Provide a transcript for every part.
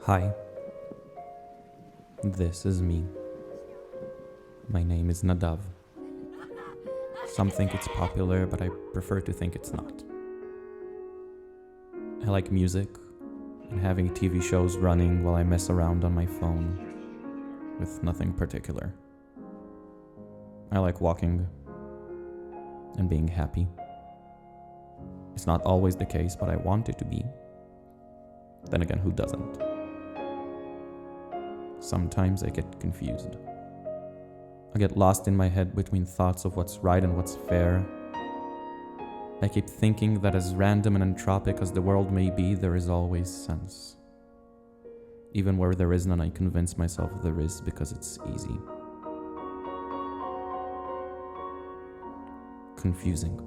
Hi, this is me. My name is Nadav. Some think it's popular, but I prefer to think it's not. I like music and having TV shows running while I mess around on my phone with nothing particular. I like walking and being happy. It's not always the case, but I want it to be. Then again, who doesn't? Sometimes I get confused. I get lost in my head between thoughts of what's right and what's fair. I keep thinking that as random and entropic as the world may be, there is always sense. Even where there is none, I convince myself there is because it's easy. Confusing.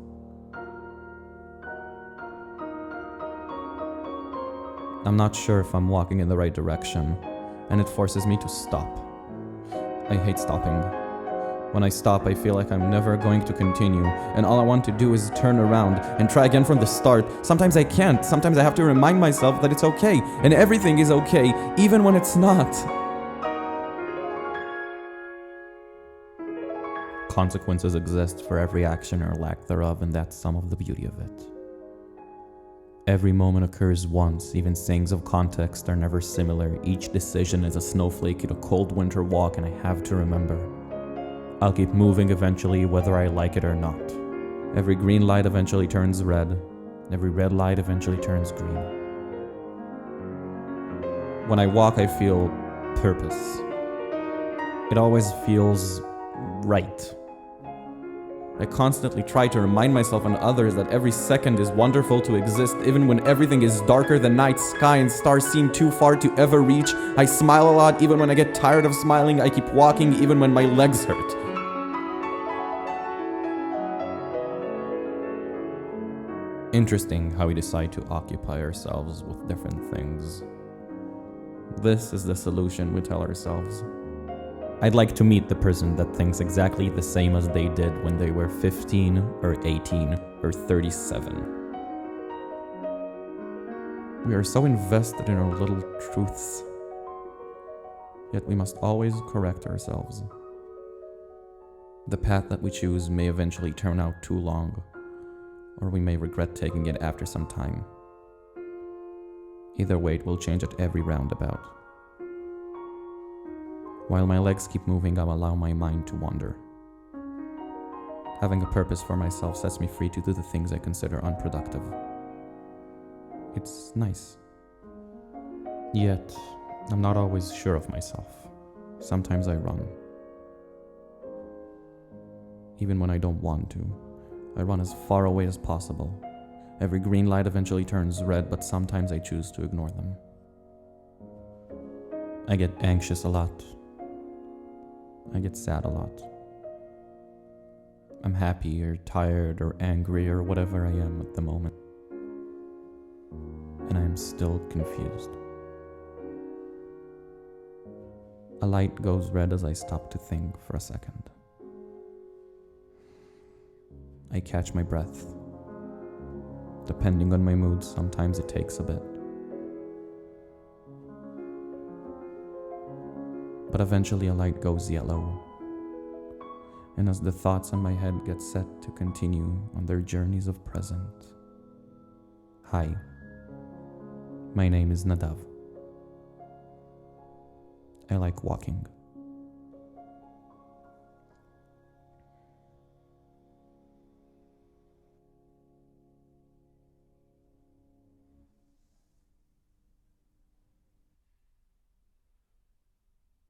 I'm not sure if I'm walking in the right direction, and it forces me to stop. I hate stopping. When I stop, I feel like I'm never going to continue, and all I want to do is turn around and try again from the start. Sometimes I can't. Sometimes I have to remind myself that it's okay, and everything is okay, even when it's not. Consequences exist for every action or lack thereof, and that's some of the beauty of it. Every moment occurs once, even sayings of context are never similar. Each decision is a snowflake in a cold winter walk, and I have to remember. I'll keep moving eventually, whether I like it or not. Every green light eventually turns red. Every red light eventually turns green. When I walk, I feel purpose. It always feels right. I constantly try to remind myself and others that every second is wonderful to exist, even when everything is darker than night sky and stars seem too far to ever reach. I smile a lot even when I get tired of smiling. I keep walking even when my legs hurt. Interesting how we decide to occupy ourselves with different things. This is the solution we tell ourselves. I'd like to meet the person that thinks exactly the same as they did when they were 15 or 18 or 37. We are so invested in our little truths, yet we must always correct ourselves. The path that we choose may eventually turn out too long, or we may regret taking it after some time. Either way, it will change at every roundabout. While my legs keep moving, I'll allow my mind to wander. Having a purpose for myself sets me free to do the things I consider unproductive. It's nice. Yet, I'm not always sure of myself. Sometimes I run. Even when I don't want to, I run as far away as possible. Every green light eventually turns red, but sometimes I choose to ignore them. I get anxious a lot. I get sad a lot. I'm happy or tired or angry or whatever I am at the moment. And I am still confused. A light goes red as I stop to think for a second. I catch my breath. Depending on my mood, sometimes it takes a bit. But eventually a light goes yellow. And as the thoughts in my head get set to continue on their journeys of present. Hi, my name is Nadav. I like walking.